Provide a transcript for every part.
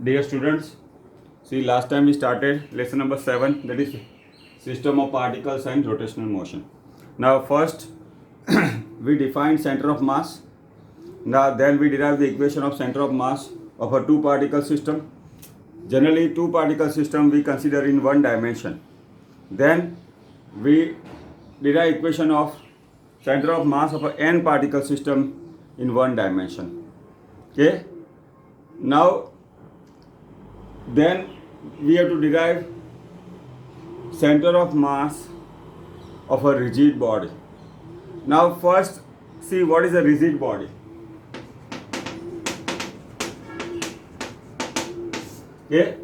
Dear students, see last time we started lesson number 7, that is system of particles and rotational motion. Now first we define center of mass. Now then we derive the equation of center of mass of a two particle system. Generally two particle system we consider in one dimension. Then we derive equation of center of mass of a n particle system in one dimension. Okay. Now then we have to derive center of mass of a rigid body. Now first see what is a rigid body. Okay,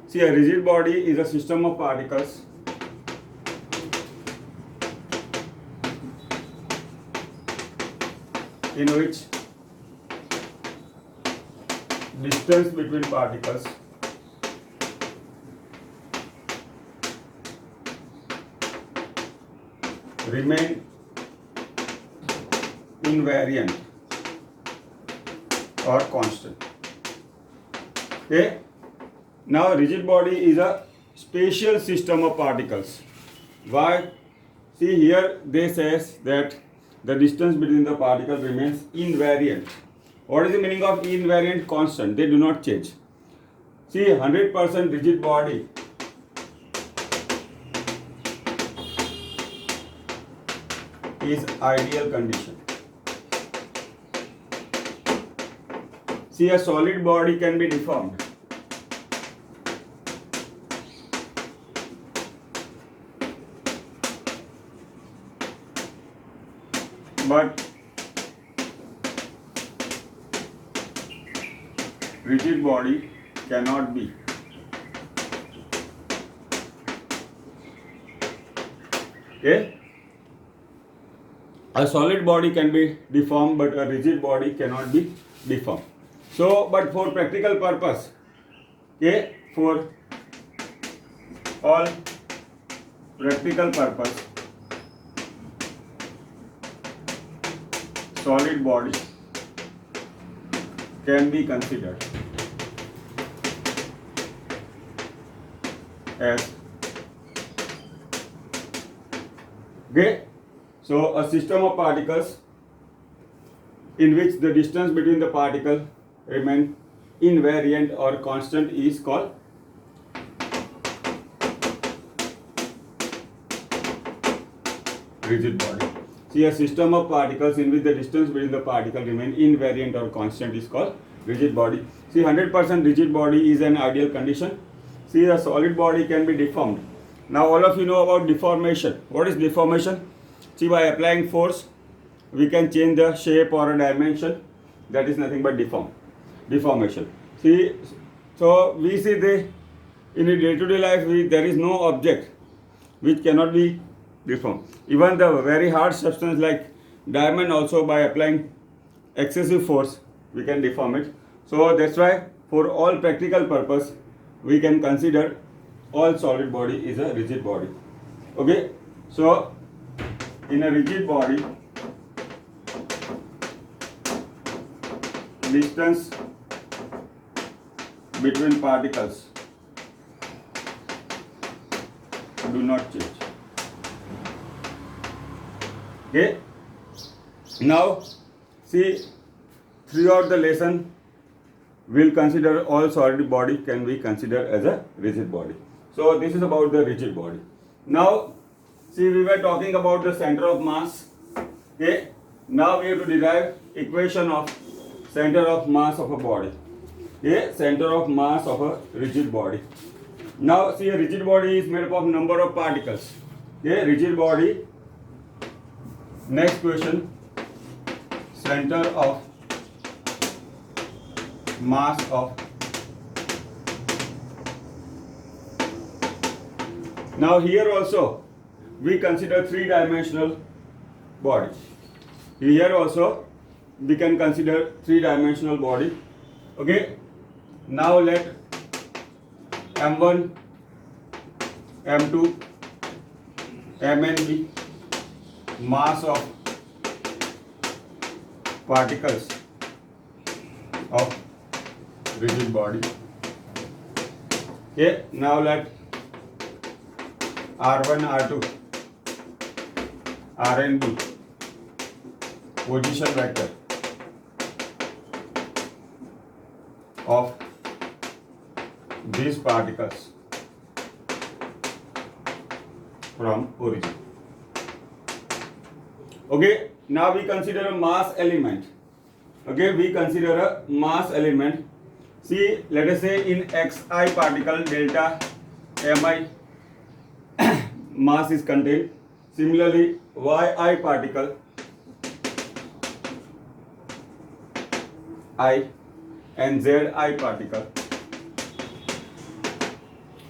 see a rigid body is a system of particles in which distance between particles remain invariant or constant. Okay. Now rigid body is a spatial system of particles. Why? See here they says that the distance between the particles remains invariant. What is the meaning of invariant? Constant. They do not change. See 100% rigid body is ideal condition. See a solid body can be deformed. But rigid body cannot be. Okay? A solid body can be deformed, but a rigid body cannot be deformed. So, but for practical purpose, okay, for all practical purpose, solid body can be considered as, okay. So a system of particles in which the distance between the particle remain invariant or constant is called rigid body. See a system of particles in which the distance between the particle remain invariant or constant is called rigid body. See 100% rigid body is an ideal condition. See a solid body can be deformed. Now all of you know about deformation. What is deformation? See, by applying force, we can change the shape or a dimension. That is nothing but deformation. See, so we see in a day-to-day life, there is no object which cannot be deformed. Even the very hard substance like diamond also, by applying excessive force, we can deform it. So that's why for all practical purpose, we can consider all solid body is a rigid body. Okay, so in a rigid body, distance between particles do not change. Okay. Now see, throughout the lesson we'll consider all solid body can be considered as a rigid body. So this is about the rigid body. Now see, we were talking about the center of mass. Okay. Now we have to derive equation of center of mass of a body. Okay. Center of mass of a rigid body. Now see, a rigid body is made up of number of particles. Okay. Rigid body. Next question. Center of mass of. Now here also we consider three-dimensional body. Here also we can consider three-dimensional body. Okay. Now let M1, M2, Mn be mass of particles of rigid body. Okay, now let R1, R2, Rn be position vector of these particles from origin. Okay, now we consider a mass element. Okay, we consider a mass element. See, let us say in xi particle delta mi mass is contained. Similarly, yi particle I and zi particle.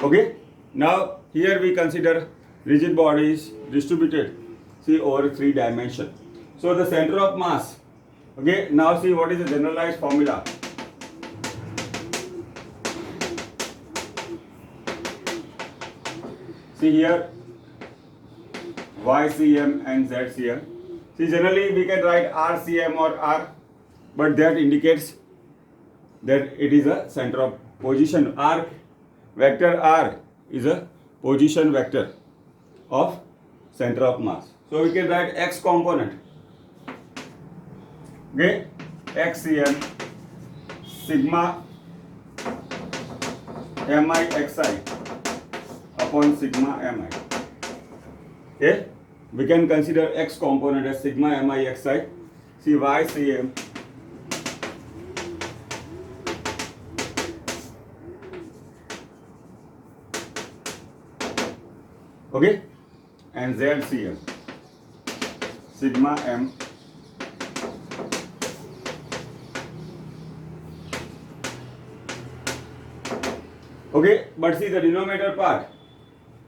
Okay, now here we consider rigid bodies distributed, see, over 3 dimensions. So the center of mass. Okay, now see what is the generalized formula. See here YCM and ZCM. See, generally we can write RCM or R, but that indicates that it is a center of position. R vector R is a position vector of center of mass. So we can write X component. Okay, XCM sigma MIXI upon sigma MI. Okay, we can consider X component as sigma MIXI. See YCM okay, and ZCM sigma M okay, but see the denominator part.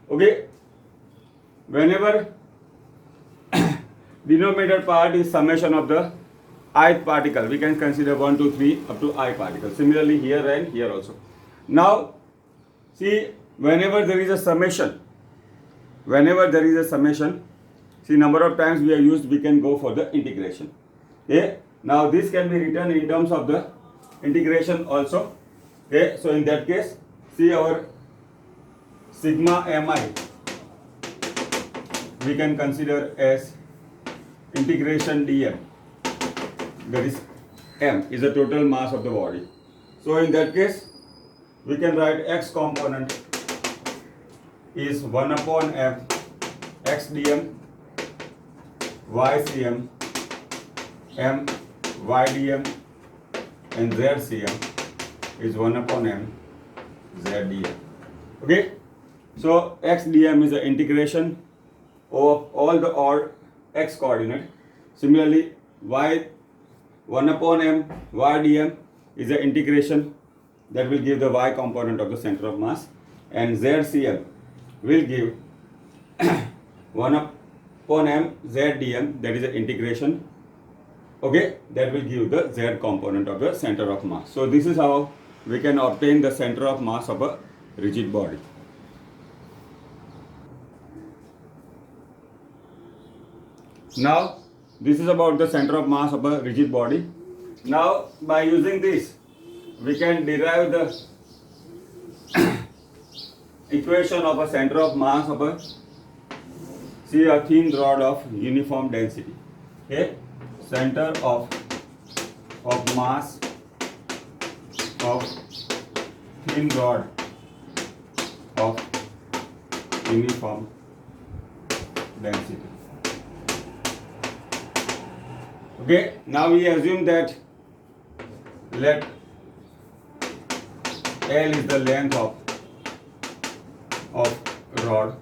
Okay, whenever denominator part is summation of the ith particle, we can consider 1, 2, 3 up to I particle. Similarly here and here also. Now see, whenever there is a summation, see number of times we are used, we can go for the integration. Okay, now this can be written in terms of the integration also. Okay, so in that case, see our sigma mi we can consider as integration dm, that is m is the total mass of the body. So in that case we can write x component is 1 upon m x dm ycm m ydm and zcm is 1 upon m zdm. Okay, so x dm is the integration of all the odd x coordinate. Similarly y 1 upon m y dm is the integration that will give the y component of the center of mass, and ZCM will give 1 upon m z dm, that is the integration, okay, that will give the z component of the center of mass. So this is how we can obtain the center of mass of a rigid body. Now this is about the center of mass of a rigid body. Now by using this we can derive the equation of a center of mass of a, see, a thin rod of uniform density. Okay, center of mass of thin rod of uniform density. Okay, now we assume that let L is the length of rod.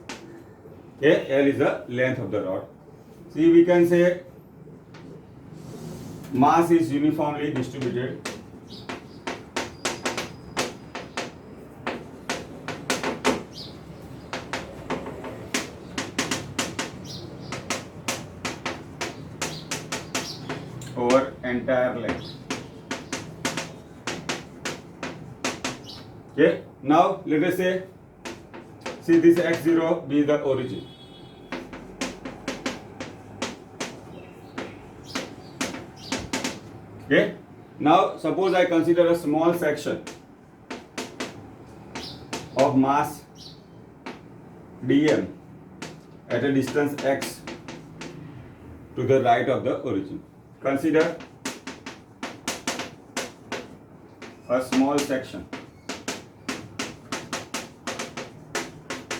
Okay, L is the length of the rod. See, we can say mass is uniformly distributed over entire length. Okay, now let us say, see, this x0 be the origin. Okay, now suppose I consider a small section of mass dm at a distance x to the right of the origin. Consider a small section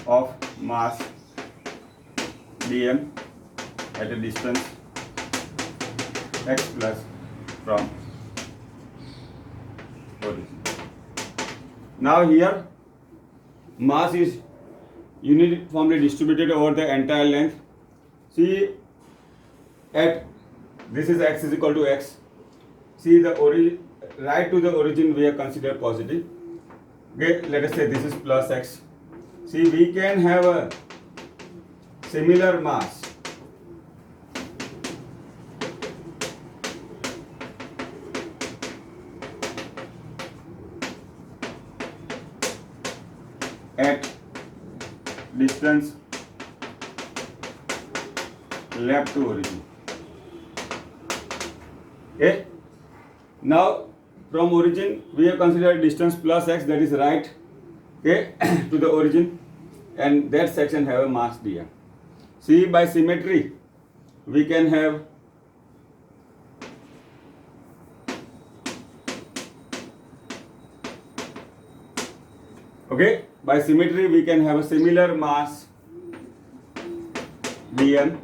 of mass dm at a distance x plus from origin. Now here mass is uniformly distributed over the entire length. See, at this is x is equal to x. See, the origin right to the origin we are considered positive. Okay, let us say this is plus x. See, we can have a similar mass at distance left to origin. Okay. Now from origin we have considered distance plus x, that is right, okay, to the origin, and that section have a mass dm. See, by symmetry we can have by symmetry we can have a similar mass dm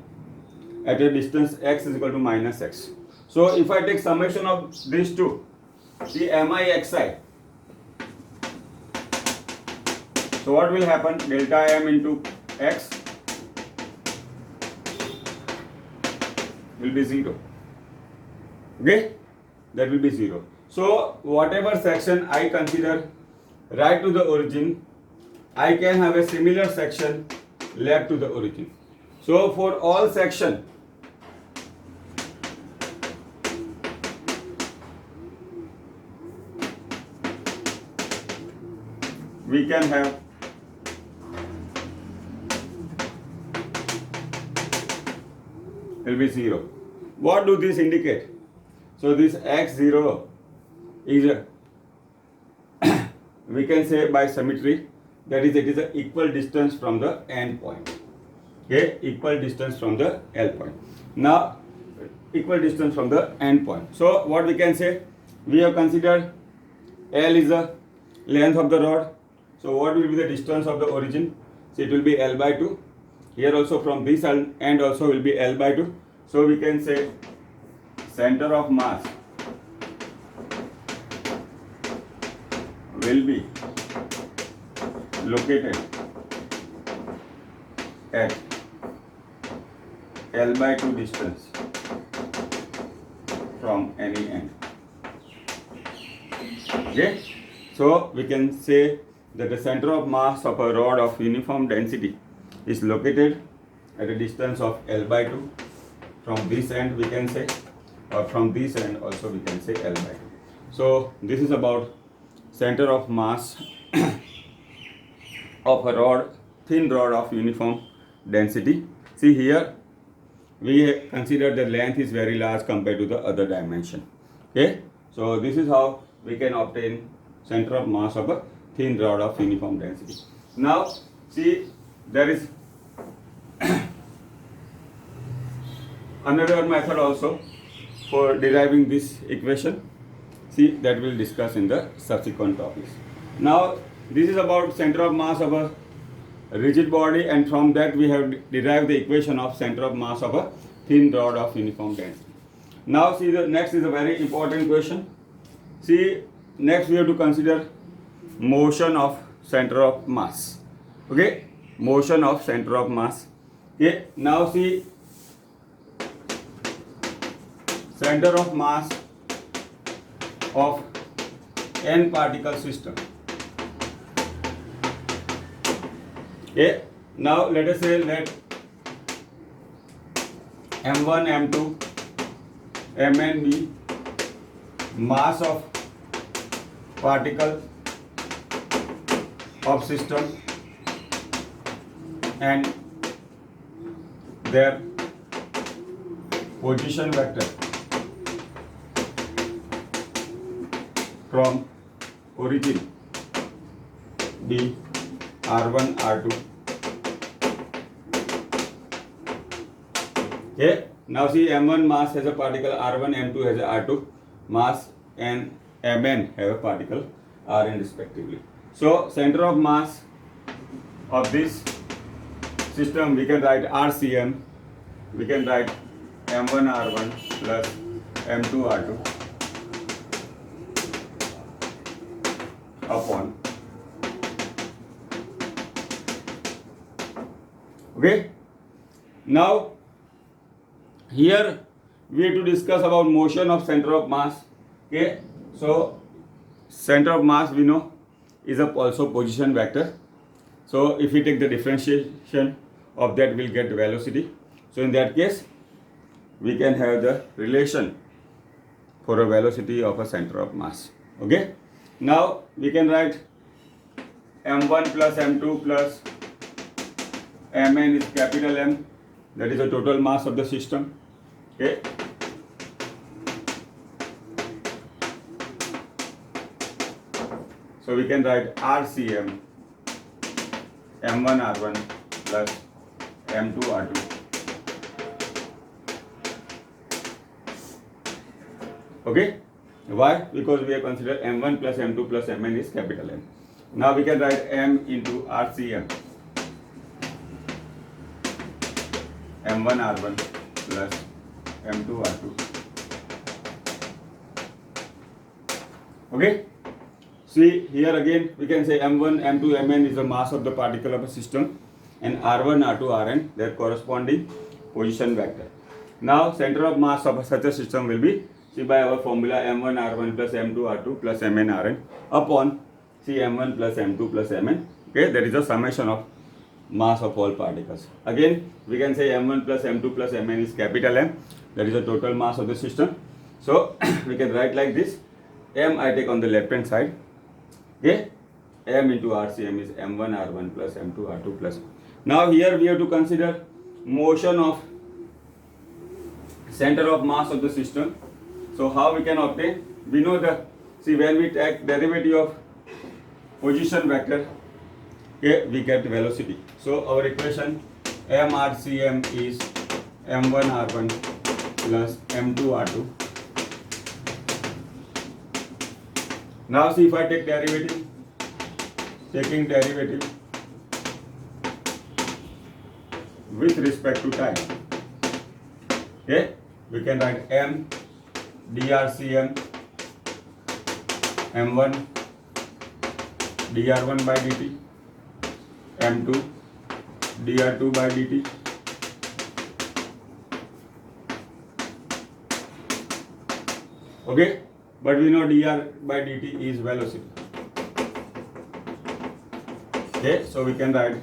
at a distance x is equal to minus x. So if I take summation of these two, see mi xi, so what will happen? Delta m into x will be 0. Okay, that will be 0. So whatever section I consider right to the origin, I can have a similar section left to the origin. So for all section we can have will be 0. What do this indicate? So this x0 is a we can say by symmetry, that is, it is an equal distance from the end point. Okay, equal distance from the L point. Now equal distance from the end point. So what we can say? We have considered L is the length of the rod. So what will be the distance of the origin? So it will be L by 2. Here also from this end also will be L by 2. So we can say center of mass will be located at L by 2 distance from any end. Okay, so we can say that the center of mass of a rod of uniform density is located at a distance of L by 2 from this end, we can say, or from this end also we can say L by 2. So this is about center of mass of a rod, thin rod of uniform density. See here, we consider the length is very large compared to the other dimension. Okay, so this is how we can obtain center of mass of a thin rod of uniform density. Now see, there is another method also for deriving this equation. See, that we'll discuss in the subsequent topics. Now this is about center of mass of a rigid body, and from that we have derived the equation of center of mass of a thin rod of uniform density. Now see, the next is a very important question. See, next we have to consider motion of center of mass. Okay, motion of center of mass. Okay, now see, center of mass of n particle system. Okay, now let us say let m1, m2, mn be mass of particle of system and their position vector from origin B R1, R2. Okay. Now see, M1 mass has a particle R1, M2 has a R2 mass, and Mn have a particle Rn respectively. So center of mass of this system, we can write RCM. We can write M1 R1 plus M2 R2 upon. Okay. Now here we have to discuss about motion of center of mass. Okay. So center of mass we know is also position vector. So if we take the differentiation of that, we'll get the velocity. So in that case, we can have the relation for a velocity of a center of mass. Okay. Now we can write M1 plus M2 plus Mn is capital M. That is the total mass of the system. Okay. So we can write RCM M1 R1 plus M2 R2. Okay. Why? Because we have considered M1 plus M2 plus Mn is capital M. Now we can write M into RCM M1 R1 plus M2 R2. Okay. See here again we can say M1, M2, Mn is the mass of the particle of a system, and R1, R2, Rn their corresponding position vector. Now center of mass of such a system will be, see by our formula, M1 R1 plus M2 R2 plus Mn Rn upon see M1 plus M2 plus Mn. Okay, that is the summation of mass of all particles. Again we can say M1 plus M2 plus Mn is capital M, that is the total mass of the system. So we can write like this. M I take on the left hand side. Okay, M into RCM is M1 R1 plus M2 R2 plus. Now here we have to consider motion of center of mass of the system. So how we can obtain? We know the, see when we take derivative of position vector, okay, we get velocity. So our equation MRCM is M1 R1 plus M2 R2. Now see if I take derivative, taking derivative with respect to time. Okay, we can write M drCM M1 dr1 by dt, M2 dr2 by dt. Okay, but we know dr by dt is velocity. Okay, so we can write,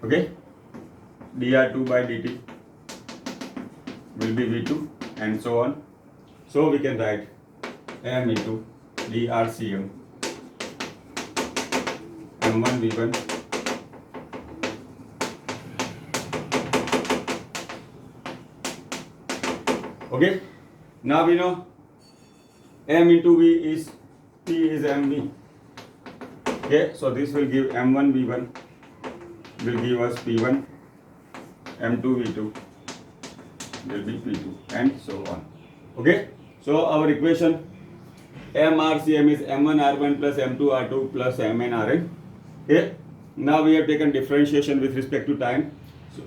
okay, dr2 by dt will be v2 and so on. So we can write M into drCM M1 v1 okay. Now we know M into V is P is MV. Okay, so this will give M1 V1 will give us P1, M2 V2 will be P2 and so on. Okay, so our equation MRCM is M1 R1 plus M2 R2 plus Mn Rn. Okay, now we have taken differentiation with respect to time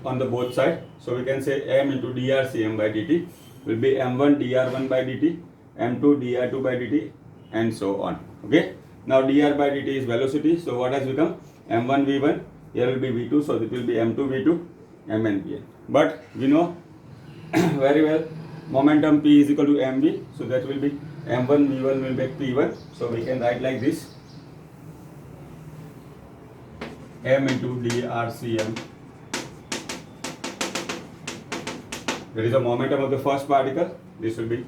on the both side. So we can say M into drCM by dt will be M1 dr1 by dt, M2 dr2 by dt and so on. Okay, now dr by dt is velocity. So what has become? M1 V1, here will be V2, so it will be M2 V2, Mn Pn. But we know very well momentum P is equal to mv, so that will be M1 V1 will be P1. So we can write like this, M into drCM, there is a momentum of the first particle, this will be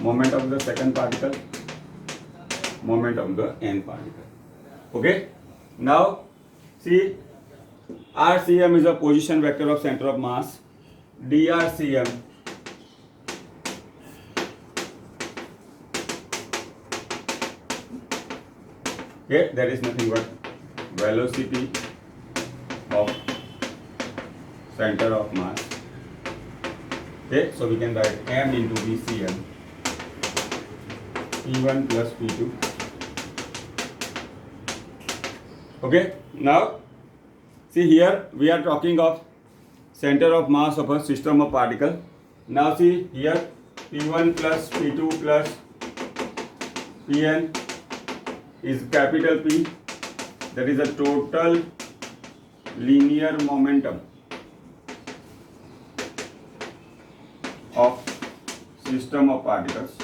momentum of the second particle, momentum of the n particle. Okay, now see RCM is a position vector of center of mass, drCM Okay, that is nothing but velocity of center of mass. Okay, so we can write m into VCM, P1 plus P2. Okay, now see here we are talking of center of mass of a system of particle. Now see here P1 plus P2 plus Pn is capital P, that is a total linear momentum of system of particles.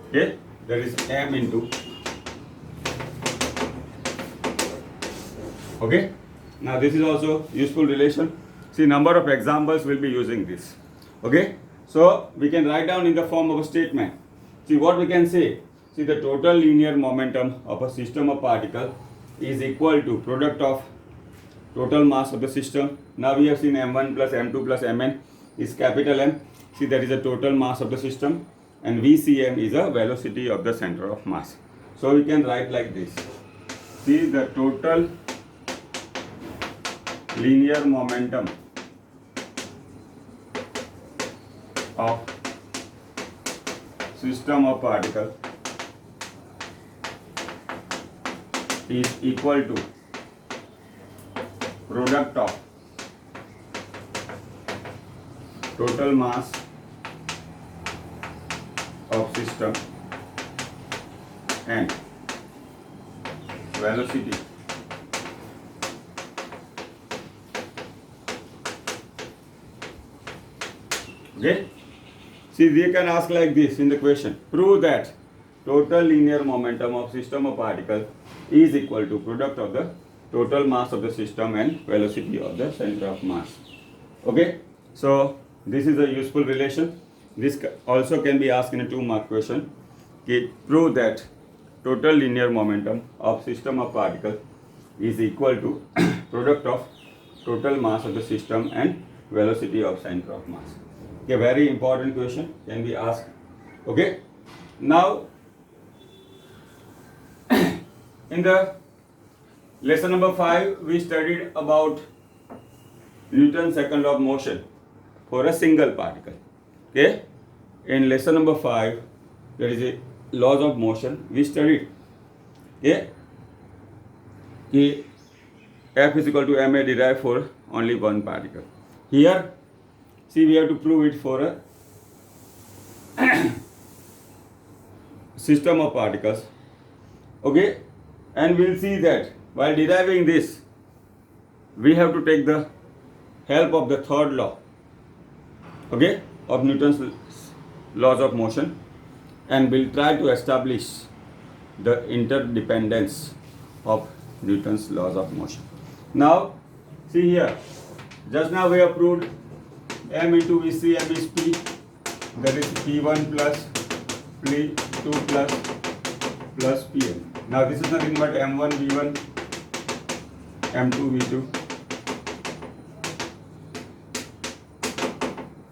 Okay, that is m into. Okay, now this is also useful relation. See, number of examples will be using this. Okay, so we can write down in the form of a statement. See what we can say. See, the total linear momentum of a system of particle is equal to product of total mass of the system. Now we have seen m1 plus m2 plus mn is capital M. See, that is the total mass of the system, and VCM is a velocity of the center of mass. So we can write like this. See, the total linear momentum of system of particle is equal to product of total mass of system and velocity okay. See, we can ask like this in the question: prove that total linear momentum of system of particle is equal to product of the total mass of the system and velocity of the center of mass. Okay, so this is a useful relation. This also can be asked in a 2-mark question. Okay, prove that total linear momentum of system of particle is equal to product of total mass of the system and velocity of center of mass. Okay, very important question can be asked. Okay, now in the lesson number 5 we studied about Newton's second law of motion for a single particle. Okay, in lesson number 5 there is a laws of motion we studied. Okay, F is equal to ma derived for only one particle. Here see, we have to prove it for a system of particles. Okay, and we'll see that while deriving this we have to take the help of the third law, okay, of Newton's laws of motion, and we'll try to establish the interdependence of Newton's laws of motion. Now see here, just now we have proved m into VCM is P, that is P1 plus P2 plus Pn. Now this is nothing but m1 v1, m2 v2.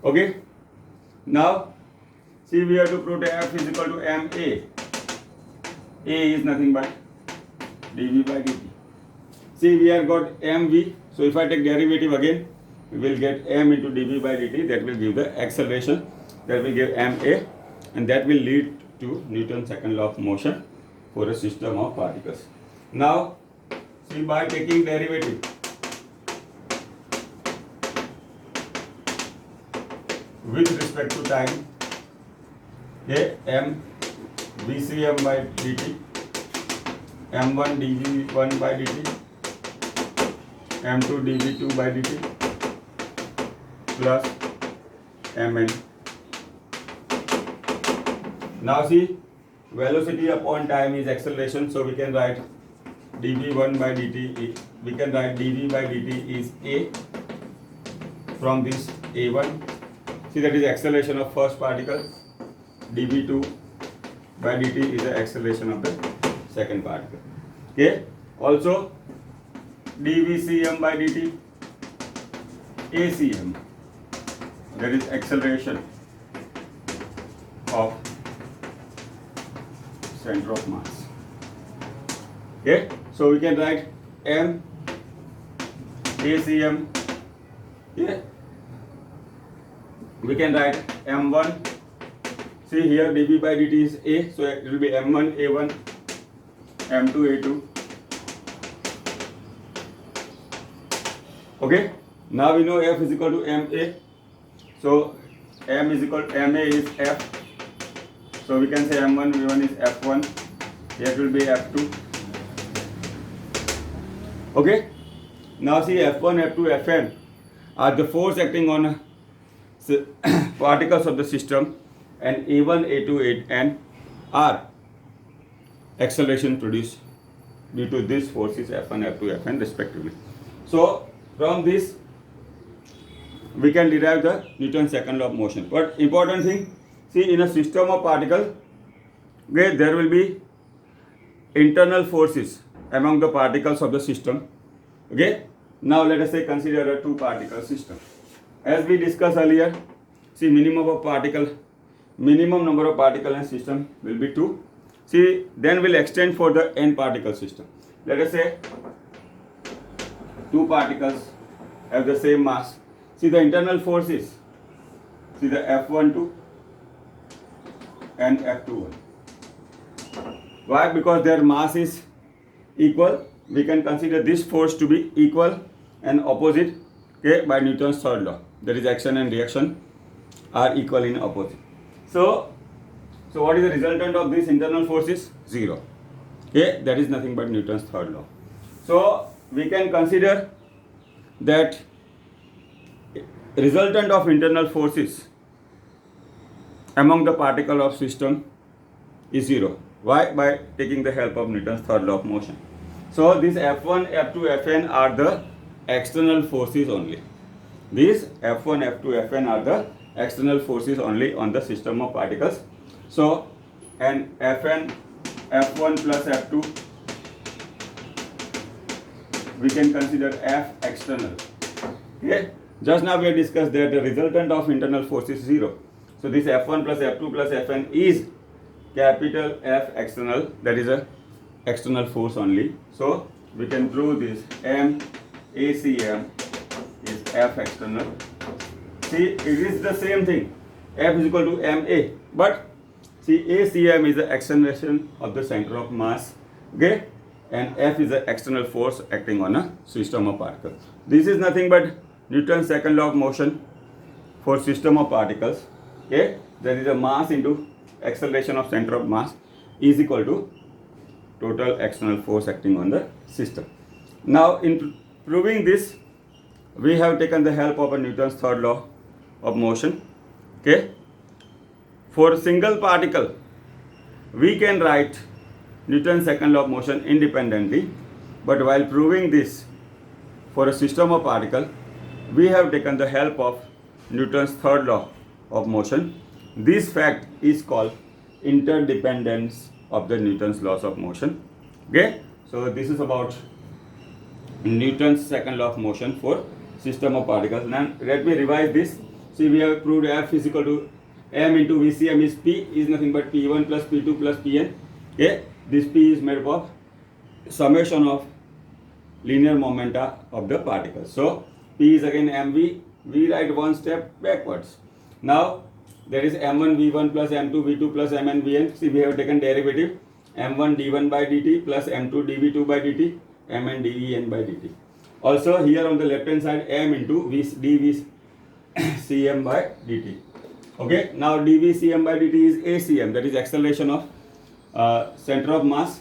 Okay, now see, we have to prove that F is equal to ma. A is nothing but dv by dt. See, we have got mv, so if I take derivative again, we will get m into dv by dt. That will give the acceleration, that will give ma, and that will lead to Newton's second law of motion for a system of particles. Now see, by taking derivative, with respect to time, okay, m VCM by dt, m1 dv1 by dt, m2 dv2 by dt plus mn. Now see, velocity upon time is acceleration, so we can write dv1 by dt, we can write dv by dt is a from this a1. See, that is acceleration of first particle. dv2 by dt is the acceleration of the second particle. Okay, also dvcm by dt, acm, that is acceleration of center of mass. Okay, so we can write M ACM. Yeah, we can write M1. See here dV by dt is A, so it will be M1 A1, M2 A2. Okay, now we know F is equal to MA, so M is equal to MA is F, so we can say M1 V1 is F1, here it will be F2. Okay, now see F1, F2, Fn are the force acting on particles of the system, and A1, A2, An are acceleration produced due to these forces F1, F2, Fn respectively. So from this we can derive the Newton's second law of motion. But important thing, see in a system of particles, okay, there will be internal forces among the particles of the system. Okay, now let us say consider a two particle system. As we discussed earlier, see minimum number of particles in system will be 2. See, then we'll extend for the n particle system. Let us say two particles have the same mass. See the internal forces, see the F12 and F21. Why? Because their mass is equal. We can consider this force to be equal and opposite, okay, by Newton's third law. That is, action and reaction are equal in opposite. So what is the resultant of this internal forces? 0. Okay, that is nothing but Newton's third law. So we can consider that resultant of internal forces among the particle of system is 0. Why? By taking the help of Newton's third law of motion. So these F1, F2, Fn are the external forces only. These F1, F2, Fn are the external forces only on the system of particles. So, and Fn, F1 plus F2, we can consider F external. Okay? Just now we have discussed that the resultant of internal force is 0. So this F1 plus F2 plus Fn is capital F external, that is a external force only. So we can prove this M ACM is F external. See, it is the same thing. F is equal to MA, but see ACM is the acceleration of the center of mass. Okay, and F is the external force acting on a system of particles. This is nothing but Newton's second law of motion for system of particles. Okay, there is a mass into acceleration of center of mass is equal to total external force acting on the system. Now in proving this, we have taken the help of a Newton's third law of motion. Okay, for a single particle we can write Newton's second law of motion independently, but while proving this for a system of particle, we have taken the help of Newton's third law of motion. This fact is called interdependence of the Newton's laws of motion. Okay, so this is about Newton's second law of motion for system of particles. Now let me revise this. See, we have proved F is equal to M into VCM is P is nothing but P1 plus P2 plus Pn. Okay, this P is made up of summation of linear momenta of the particles. So P is again mv. We write one step backwards. Now there is m1 v1 plus m2 v2 plus mn vn. See, we have taken derivative m1 d1 by dt plus m2 dv2 by dt, mn dvn by dt. Also here on the left hand side m into v dv cm by dt. Okay, now dv cm by dt is acm, that is acceleration of center of mass.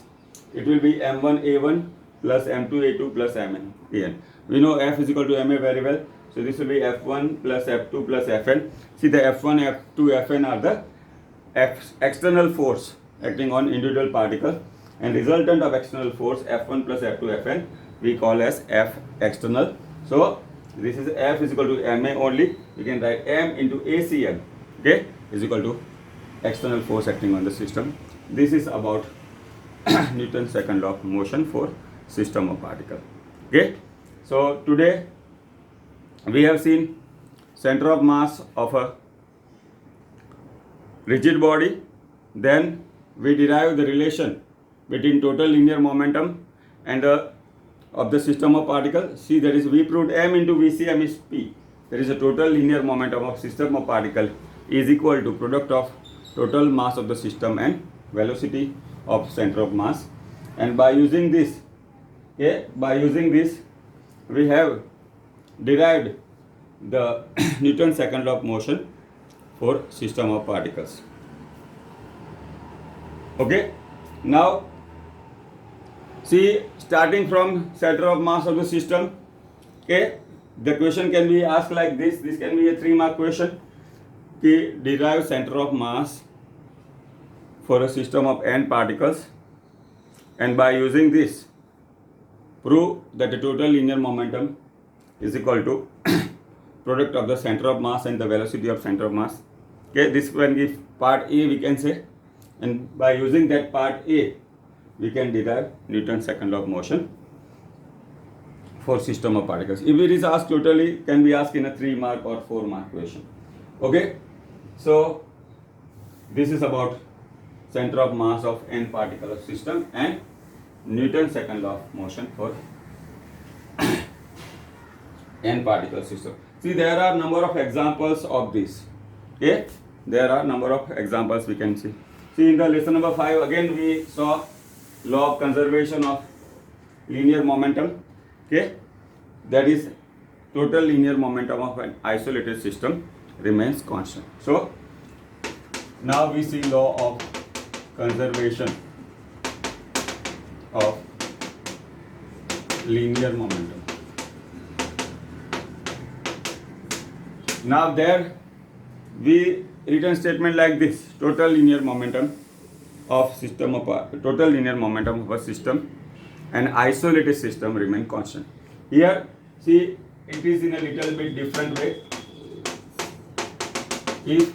It will be m1 a1 plus m2 a2 plus mn an. We know F is equal to ma very well. So this will be F1 plus F2 plus Fn. See, the F1, F2, Fn are the external force acting on individual particle, and resultant of external force F1 plus F2, Fn we call as F external. So this is F is equal to Ma only. We can write M into ACM, okay, is equal to external force acting on the system. This is about Newton's second law of motion for system of particle. Okay, so today we have seen center of mass of a rigid body, then we derive the relation between total linear momentum and of the system of particles. See, that is, we proved m into vcm is p. There is a total linear momentum of system of particle is equal to product of total mass of the system and velocity of center of mass. And by using this, we have derived the Newton's second law of motion for system of particles. Okay, now see, starting from center of mass of the system, okay, the question can be asked like this. This can be a 3-mark question. Okay, derive center of mass for a system of n particles, and by using this, prove that the total linear momentum is equal to product of the center of mass and the velocity of center of mass. Okay, this can give part A, we can say, and by using that part A, we can derive Newton's second law of motion for system of particles. If it is asked totally, can be asked in a 3-mark or 4-mark question. Okay, so this is about center of mass of n particle system and Newton's second law of motion for n particle system. See, there are number of examples of this. Okay, there are number of examples we can see. See, in the lesson number 5, again we saw law of conservation of linear momentum. Okay, that is, total linear momentum of an isolated system remains constant. So now we see law of conservation of linear momentum. Now there we written statement like this: total linear momentum of system of total linear momentum of a system, an isolated system, remain constant. Here, see, it is in a little bit different way. If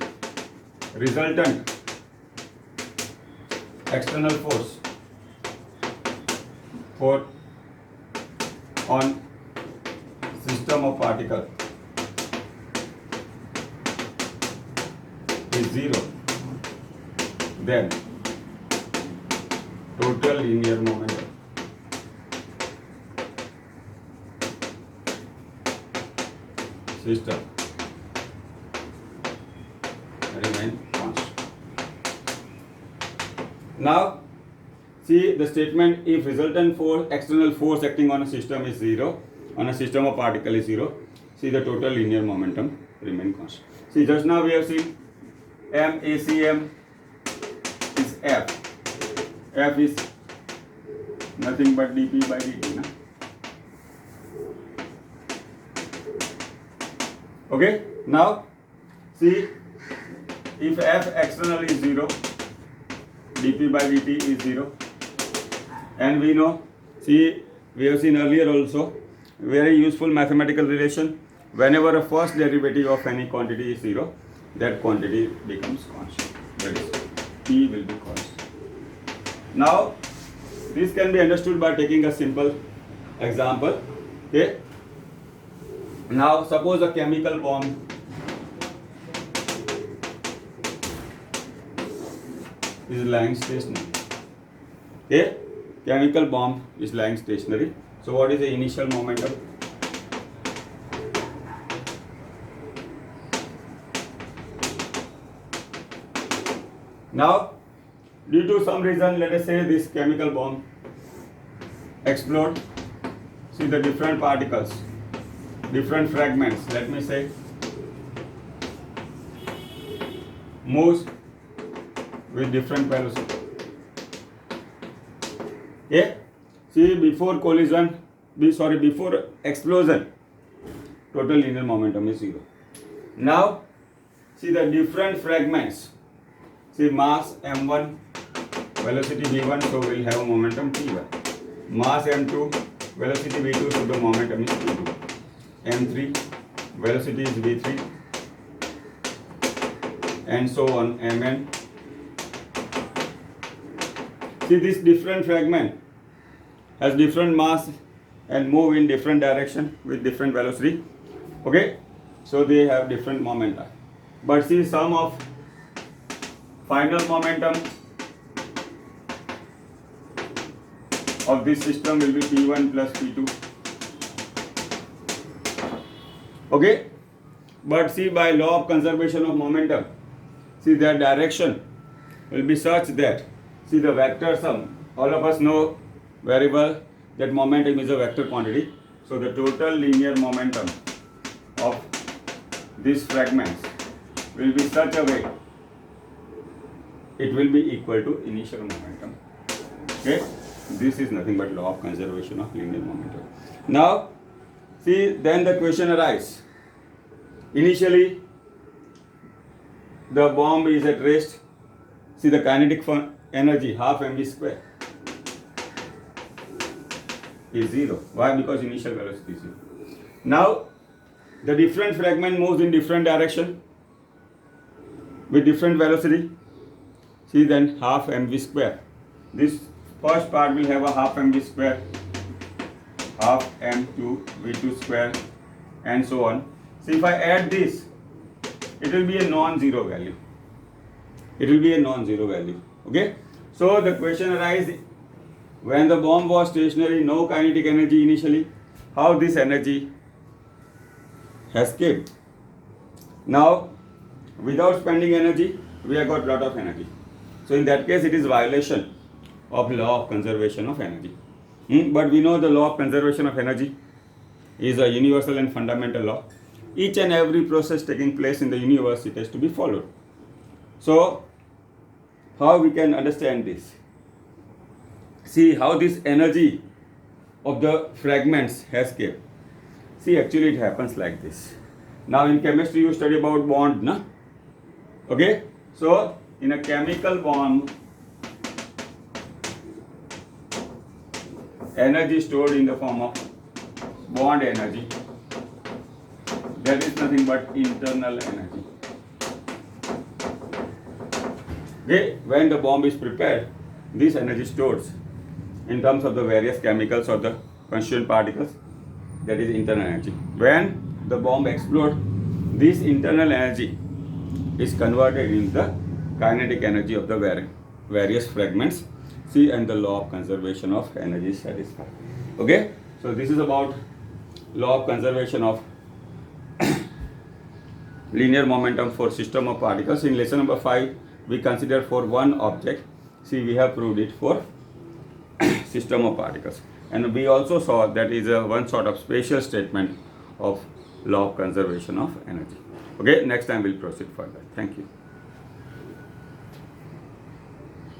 resultant external force on system of particle is 0, then total linear momentum system remain constant. Now see the statement: if resultant force, external force acting on a system is 0, on a system of particle is 0, see the total linear momentum remain constant. See, just now we have seen MACM is F. F is nothing but dP by dt. Na? Okay, now see, if F external is 0, dP by dt is 0, and we know, see, we have seen earlier also, very useful mathematical relation: whenever a first derivative of any quantity is 0, that quantity becomes constant, that is, P will be constant. Now this can be understood by taking a simple example. Okay, now suppose a chemical bomb is lying stationary. Okay, chemical bomb is lying stationary. So what is the initial momentum? Now, due to some reason, let us say this chemical bomb explode. See the different particles, different fragments, let me say, moves with different velocity. Okay, see, before collision, before explosion, total linear momentum is 0. Now see the different fragments. See, mass m1, velocity v1, so we'll have a momentum p1. Mass m2, velocity v2, so the momentum is p2. m3, velocity is v3, and so on, mn. See, this different fragment has different mass and move in different direction with different velocity. Okay, so they have different momenta. But see, sum of final momentum of this system will be P1 plus P2. Okay, but see, by law of conservation of momentum, see their direction will be such that, see the vector sum, all of us know very well that momentum is a vector quantity. So the total linear momentum of these fragments will be such a way it will be equal to initial momentum. Okay, this is nothing but law of conservation of linear momentum. Now see, then the question arises. Initially the bomb is at rest. See the kinetic energy half mv square is 0. Why? Because initial velocity is 0. Now the different fragment moves in different direction with different velocity. See, then half mv square. This first part will have a half mv square, half m2 v2 square, and so on. See, if I add this, it will be a non-zero value. It will be a non-zero value. Okay. So the question arises, when the bomb was stationary, no kinetic energy initially, how this energy has escaped? Now, without spending energy, we have got lot of energy. So in that case, it is violation of law of conservation of energy. But we know the law of conservation of energy is a universal and fundamental law. Each and every process taking place in the universe, it has to be followed. So how we can understand this? See how this energy of the fragments has escaped. See, actually it happens like this. Now in chemistry you study about bond, na? Okay? So in a chemical bond, energy stored in the form of bond energy, that is nothing but internal energy. Okay? When the bomb is prepared, this energy stored in terms of the various chemicals or the constituent particles, that is internal energy. When the bomb explodes, this internal energy is converted into the kinetic energy of the various fragments. See, and the law of conservation of energy is satisfied. Okay, so this is about law of conservation of linear momentum for system of particles. In lesson number 5, we considered for one object. See, we have proved it for system of particles, and we also saw that is a one sort of spatial statement of law of conservation of energy. Okay, next time we'll proceed further. Thank you.